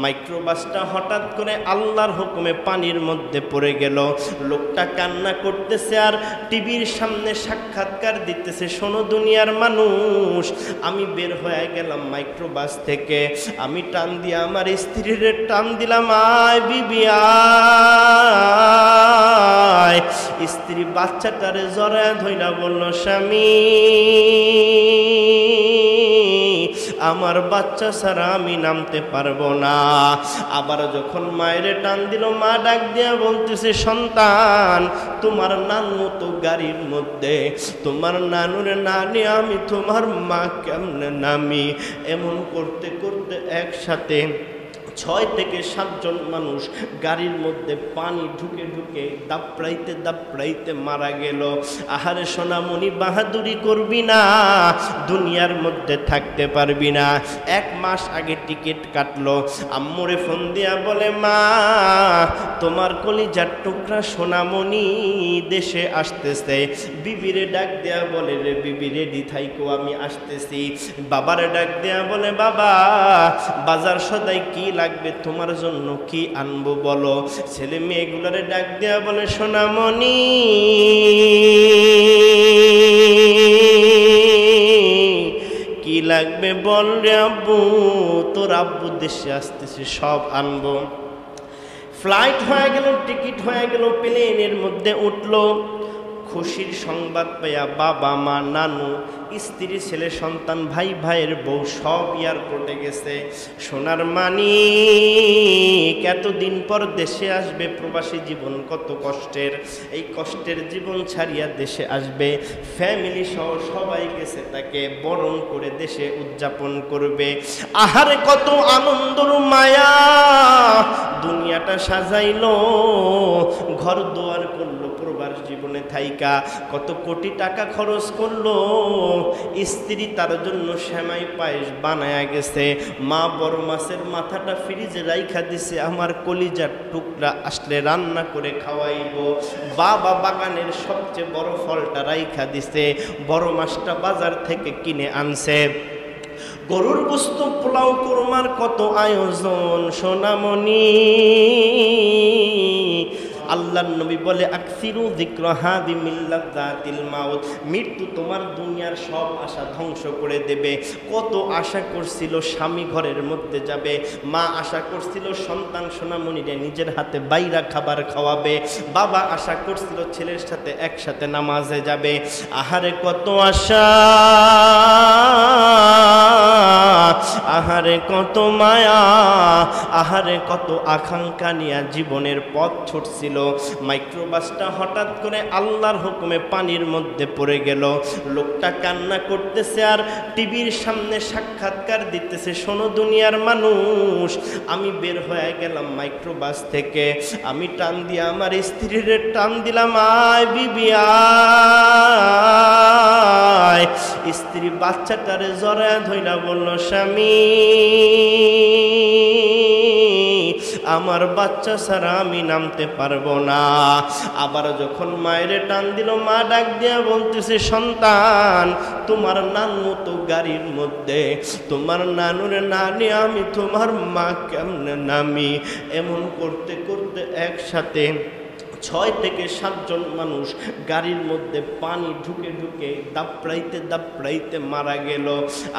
মাইক্রোবাসটা হঠাৎ করে আল্লাহর হুকুমে পানির মধ্যে পড়ে গেল। লোকটা কান্না করতেছে আর টিভির সামনে সাক্ষাৎকার দিতেছে, শোনো দুনিয়ার মানুষ, আমি বের হয়ে গেলাম মাইক্রোবাস থেকে, আমি টান দিয়ে আমার স্ত্রীর টান দিলাম, আয় বিবি আয়। স্ত্রী বাচ্চাটারে জড়ায় ধইরা বলল, স্বামী আমার বাচ্চা ছাড়া আমি নামতে পারবো না। আবার যখন মায়ের টান দিল, মা ডাক দিয়া বলতেছে, সন্তান তোমার নানু তো গাড়ির মধ্যে, তোমার নানুরে না নিয়ে আমি তোমার মা কেমনে নামি। এমন করতে করতে একসাথে 6 থেকে 7 জন মানুষ গাড়ির মধ্যে পানি ঢুকে ঢুকে দাপড়াইতে দাপড়াইতে মারা গেল। আহারে সোনামণি, বাহাদুরি করবি না, দুনিয়ার মধ্যে থাকতে পারবি না। 1 মাস আগে টিকিট কাটলো, আম্মুরে ফোন দিয়া বলে, মা তোমার কলিজার টুকরা সোনামণি দেশে আসতেছে। বিবিরে ডাক দেয়া বলে, রে বিবি রেডি থাইকো, আমি আসতেছি। বাবারে ডাক দেয়া বলে, বাবা বাজার সদাই কি লাগবে, তোমার জন্য কি আনবো বলো। ছেলে মেয়েগুলারে ডাক দেয়া বলে, সোনামণি কি লাগবে বল রে আব্বু, তোর আব্বু দেশে আসতেছে, সব আনবো। ফ্লাইট হয়ে গেল, টিকিট হয়ে গেল, প্লেনের মধ্যে উঠলো। খুশির সংবাদ পাইয়া বাবা মা নানু স্ত্রী ছেলে সন্তান ভাই ভাইয়ের বউ সব এয়ারপোর্টে গেছে। সোনার মানিক এতদিন পর দেশে আসবে, প্রবাসী জীবন কত কষ্টের, এই কষ্টের জীবন ছাড়িয়া দেশে আসবে, ফ্যামিলি সহ সবাই গেছে তাকে বরণ করে দেশে উদযাপন করবে। আহারে কত আনন্দর মায়া, দুনিয়াটা সাজাইলো, ঘর দুয়ার করলো, প্রবাস জীবনে থাইকা কত কোটি টাকা খরচ করলো। স্ত্রী তার জন্য সেমাই পায়েস বানায়া গেছে, মা বড় মাছের মাথাটা ফ্রিজে রাইখা দিছে, আমার কলিজার টুকরা আসলে রান্না করে খাওয়াইবো। বাবা বাগানের সবচেয়ে বড় ফলটা রাইখা দিছে, বড় মাছটা বাজার থেকে কিনে আনছে। গরুর গোশত, পোলাও, কুরমার কত আয়োজন। সোনামণি আল্লাহর নবী বলে, আকসিরু যিকরা হাদি মিল্লাযাতিল মাউত, মৃত্যু তোমার দুনিয়ার সব আশা ধ্বংস করে দেবে। কত আশা করছিল স্বামী ঘরের মধ্যে যাবে, মা আশা করছিল সন্তান সোনামণিরে নিজের হাতে বাইরা খাবার খাওয়াবে, বাবা আশা করছিল ছেলের সাথে একসাথে নামাজে যাবে। আহারে কত আশা, আহারে কত মায়া, আহারে কত আকাঙ্ক্ষা নিয়ে জীবনের পথ ছুটছিল। মাইক্রোবাসটা হঠাৎ করে আল্লাহর হুকুমে পানির মধ্যে পড়ে গেল। লোকটা কান্না করতেছে আর টিভির সামনে সাক্ষাৎকার দিতেছে, শোনো দুনিয়ার মানুষ, আমি বের হয়ে গেলাম মাইক্রোবাস থেকে, আমি টান দিয়ে আমার স্ত্রীর টান দিলাম, আয় বিবি আয়। স্ত্রী বাচ্চাটারে জড়ায় ধইরা বলল, স্বামী আমার বাচ্চা ছাড়া আমি নামতে পারবো না। আবার যখন মায়ের টান দিল, মা ডাক দিয়া বলতেছে, সন্তান তোমার নানু তো গাড়ির মধ্যে, তোমার নানুরে না নিয়ে আমি তোমার মা কেমনে নামি। এমন করতে করতে একসাথে 6 থেকে 7 জন মানুষ গাড়ির মধ্যে পানি ঢুকে ঢুকে দাপড়াইতে দাপড়াইতে মারা গেল।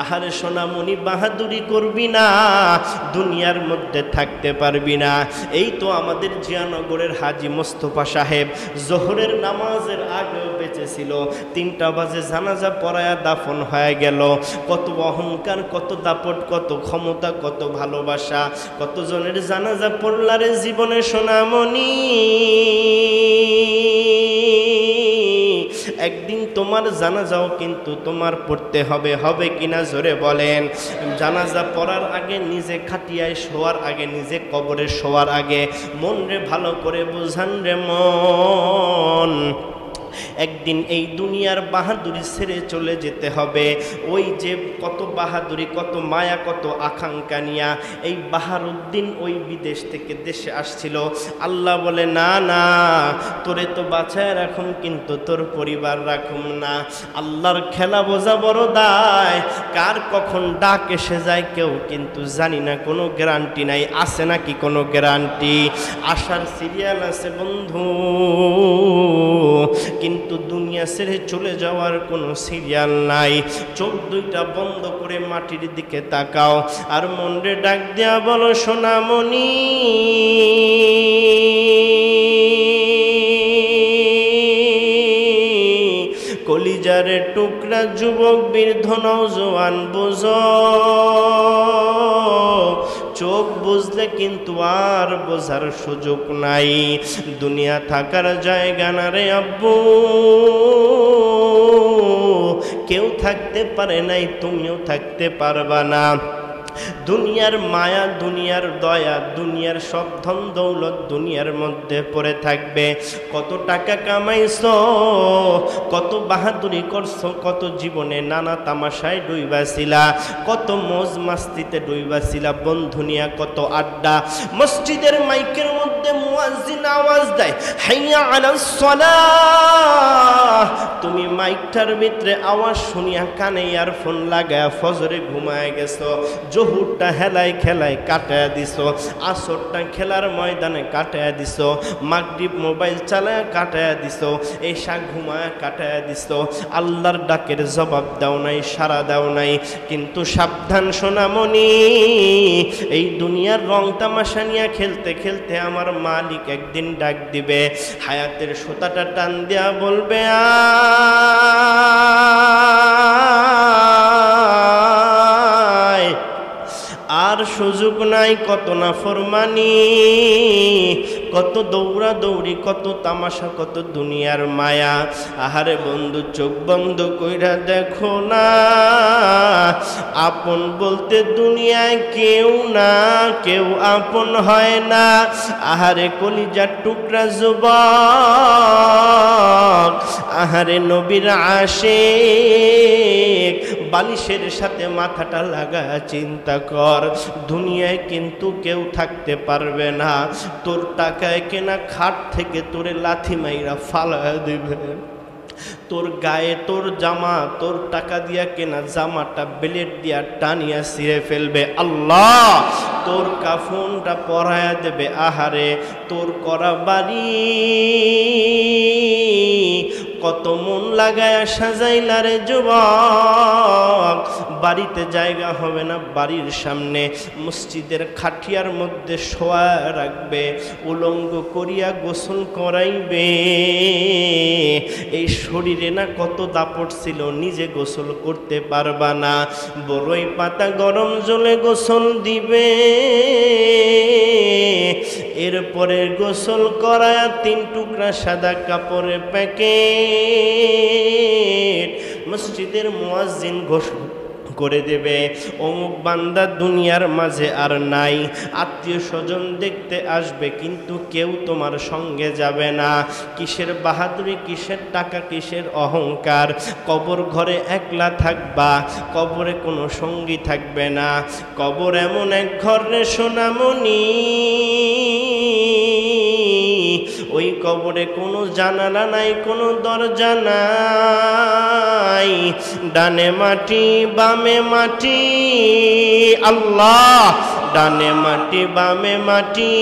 আহারে সোনামণি, বাহাদুরি করবি না, দুনিয়ার মধ্যে থাকতে পারবি না। এই তো আমাদের জিয়ানগরের হাজি মোস্তফা সাহেব জোহরের নামাজের আগেও বেঁচে ছিল, 3টা বাজে জানাজা পড়ায়া দাফন হয়ে গেল। কত অহংকার, কত দাপট, কত ক্ষমতা, কত ভালোবাসা, কতজনের জানাজা পড়লারে জীবনে সোনামণি। একদিন তোমার জানাজাও কিন্তু তোমার পড়তে হবে, হবে কিনা জোরে বলেন। জানাজা পড়ার আগে, নিজে খাটিয়ায় শোয়ার আগে, নিজে কবরে শোয়ার আগে মন রে ভালো করে বুঝান রে মন। একদিন এই দুনিয়ার বাহাদুরি ছেড়ে চলে যেতে হবে। ওই যে কত বাহাদুরি, কত মায়া, কত আকাঙ্ক্ষা নিয়া এই বাহারুদ্দিন ওই বিদেশ থেকে দেশে আসছিল। আল্লাহ বলে না না, তোরে তো বাঁচায় রাখুম কিন্তু তোর পরিবার রাখুম না। আল্লাহর খেলা বোঝা বড় দায়, কার কখন ডাক এসে যায় কেউ কিন্তু জানি না, কোনো গ্যারান্টি নাই। আছে নাকি কোনো গ্যারান্টি? আসার সিরিয়াল আছে বন্ধু, কিন্তু দুনিয়া ছেড়ে চলে যাওয়ার কোনো সিরিয়াল নাই। চোখ দুইটা বন্ধ করে মাটির দিকে তাকাও আর মনরে ডাক দেয়া বলো, সোনামণি কলিজারে টুকরা যুবক বৃদ্ধ নওজোয়ান বুঝো, চোখ বুঝলে কিন্তু আর বোঝার সুযোগ নাই। দুনিয়া থাকার জায়গা না রে আব্বু, কেউ থাকতে পারে নাই, তুমিও থাকতে পারবা না। দুনিয়ার মায়া, দুনিয়ার দয়া, দুনিয়ার সব ধন দৌলত দুনিয়ার মধ্যে পড়ে থাকবে। কত টাকা কামাইছো, কত বাহাদুরি করছো, কত জীবনে নানা তামাশায় ডুইবাছিলা, কত মজ মাস্তিতে ডুইবাছিলা, বন্ধু নিয়া কত আড্ডা। মসজিদের মাইকের মধ্যে মুয়াজ্জিন আওয়াজ দেয় হাইয়া আলাস সালাহ, তুমি মাইকটার ভিতরে আওয়াজ শুনিয়া কানে ইয়ারফোন লাগায়া ফজরে ঘুমায় গেছো, জহুরটা হেলায় খেলায় কাটায়া দিছো, আসরটা খেলার ময়দানে কাটায়া দিছো, মাগরিব মোবাইল চালায়া কাটায়া দিছো, এশা ঘুমায়া কাটায়া দিছো। আল্লাহর ডাকের জবাব দাও নাই, সাড়া দাও নাই। কিন্তু সাবধান সোনামণি, এই দুনিয়ার রং তামাশা নিয়ে খেলতে খেলতে আমার মালিক একদিন ডাক দিবে, হায়াতের সুতাটা টান দেয়া বলবে আর সুযোগ নাই। কত না ফরমানি, কত দৌড়া দৌড়ি, কত তামাশা, কত দুনিয়ার মায়া। আহারে বন্ধু চোখ বন্ধ কইরা দেখো না, আপন বলতে দুনিয়ায় কেউ না, কেউ আপন হয় না। আহারে কলিজার টুকরা যুবক, আহারে নবীর আশিক, বালিশের সাথে মাথাটা লাগা চিন্তা কর, দুনিয়ায় কিন্তু কেউ থাকতে পারবে না। তোর টাকায় কেনা খাট থেকে তোরে লাথি মাইরা ফালায়া দিবে, তোর গায়ে তোর জামা, তোর টাকা দিয়া কেনা জামাটা ব্লেড দিয়া টানিয়া ছিঁড়ে ফেলবে। আল্লাহ তোর কাফনটা পরায়া দেবে। আহারে তোর করা বাড়ি কত মন লাগায়া সাজাইলা রে যুবক, বাড়িতে জায়গা হবে না, বাড়ির সামনে মসজিদের খাটিয়ার মধ্যে শোয়া রাখবে, উলঙ্গ করিয়া গোসল করাইবে। এই শরীরে না কত দাপট ছিল, নিজে গোসল করতে পারবা না, বড়ই পাতা গরম জলে গোসল দিবে। এরপরে গোসল করায়া 3 টুকরা সাদা কাপড়ে প্যাকেট মসজিদের মুয়াজ্জিন ঘোষণা করে দেবে, অমুক বান্দা দুনিয়ার মাঝে আর নাই। আত্মীয় স্বজন দেখতে আসবে কিন্তু কেউ তোমার সঙ্গে যাবে না। কিসের বাহাদুরি, কিসের টাকা, কিসের অহংকার। কবর ঘরে একলা থাকবা, কবরে কোনো সঙ্গী থাকবে না। কবর এমন এক ঘর রে সোনামণি, ওই কবরে কোনো জানালা নাই, কোনো দরজা নাই। ডানে মাটি বামে মাটি, আল্লাহ, ডানে মাটি বামে মাটি।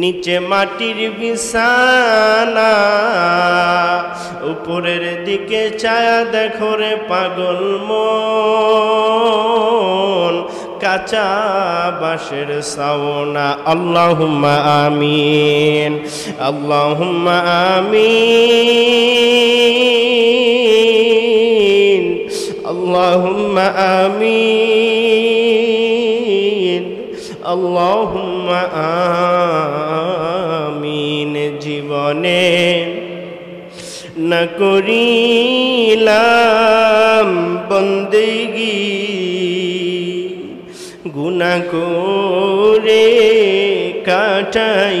নিচে মাটির বিছানা, উপরের দিকে ছায়া দেখো রে পাগল মন, কাঁচা বাঁশের ছাওনা। আল্লাহুম্মা আমিন, আল্লাহুম্মা আমিন, আল্লাহুম্মা আমিন, আল্লাহুম্মা আমিন। জীবনে না করিলাম বন্দেগি, গুনাহ করে কাটাইলাম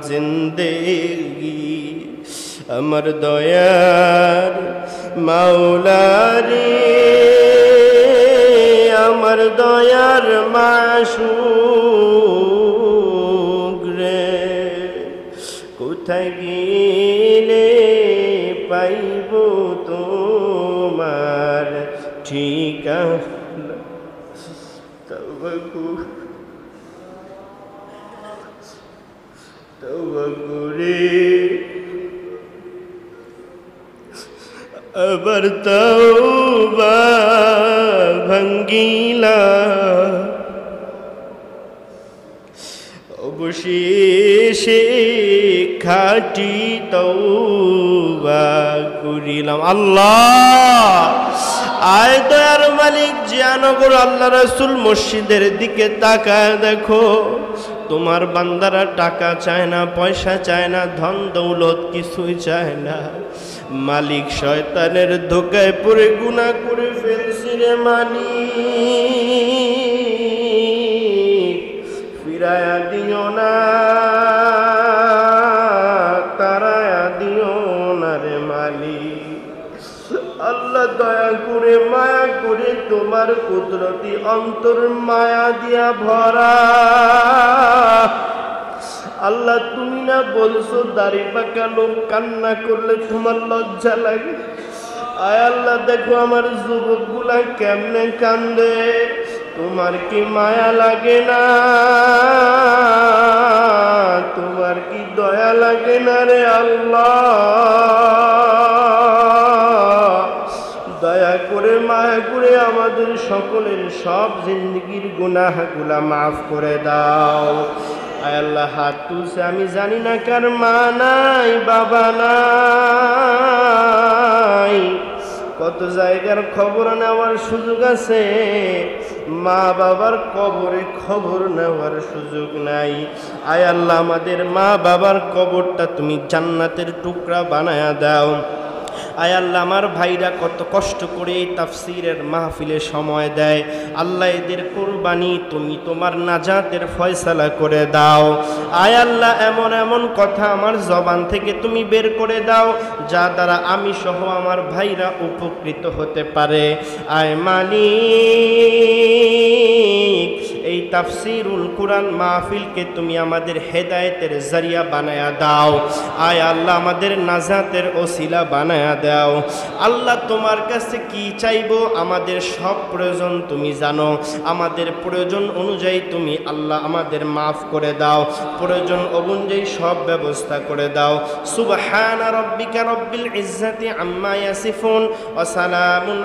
জিন্দেগি আমার দয়ার মাওলা রে আমার দয়ার মাসুক রে কোথায় গেলে পাইব তোমার ঠিকানা তওবা করে আবার তওবা ভাঙ্গিলা অবশেষে খাঁটি তওবা করিলাম। আল্লাহ আয় দয়ার মালিক জিয়ানগর আল্লাহ রাসূল মসজিদের দিকে তাকায় দেখো, তোমার বান্দারা টাকা চায় না, পয়সা চায় না, ধন দৌলত কিছুই চায় না। মালিক শয়তানের ধোকায় পড়ে গুনাহ করে ফেলছি রে মালিক, ফিরায়া দিও না, তারায়া দিও না রে মালিক। আল্লাহ দয়া করে মায়া করে তোমার কুদরতি অন্তর মায়া দিয়া ভরা। আল্লাহ তুমি না বলছো দাড়ি পাকা লোক কান্না করলে তোমার লজ্জা লাগে? আয় আল্লাহ দেখো আমার যুবক গুলা কেমনে কান্দে, তোমার কি মায়া লাগে না? তোমার কি দয়া লাগে না রে আল্লাহ? দয়া করে মায়া করে আমাদের সকলের সব জিন্দগির গুনাহগুলা মাফ করে দাও। আয় আল্লাহ হাত তুলছে, আমি জানি না কার মা নাই বাবা নাই, কত জায়গার খবর নেওয়ার সুযোগ আছে, মা বাবার কবরে খবর নেওয়ার সুযোগ নাই। আয় আল্লাহ আমাদের মা বাবার কবরটা তুমি জান্নাতের টুকরা বানায়া দাও। আয় আল্লাহ আমার ভাইরা কত কষ্ট করে এই তাফসীরের মাহফিলে সময় দেয়, আল্লাহ এদের কুরবানি তুমি তোমার নাজাতের ফয়সালা করে দাও। আয় আল্লাহ এমন এমন কথা আমার জবান থেকে তুমি বের করে দাও যা দ্বারা আমি সহ আমার ভাইরা উপকৃত হতে পারে। আয় মালিক এই তাফসীরুল কুরআন মাহফিলকে তুমি আমাদের হেদায়েতের জরিয়া বানায়া দাও। আয় আল্লাহ আমাদের নাজাতের ওসিলা বানায়া দাও। আল্লাহ তোমার কাছে কি চাইবো, আমাদের সব প্রয়োজন তুমি জানো, আমাদের প্রয়োজন অনুযায়ী তুমি আল্লাহ আমাদের মাফ করে দাও, প্রয়োজন অনুযায়ী সব ব্যবস্থা করে দাও। সুবহানা রাব্বিকা রাব্বিল ইজ্জাতি আম্মা ইয়াসিফুন ওয়া সালামুন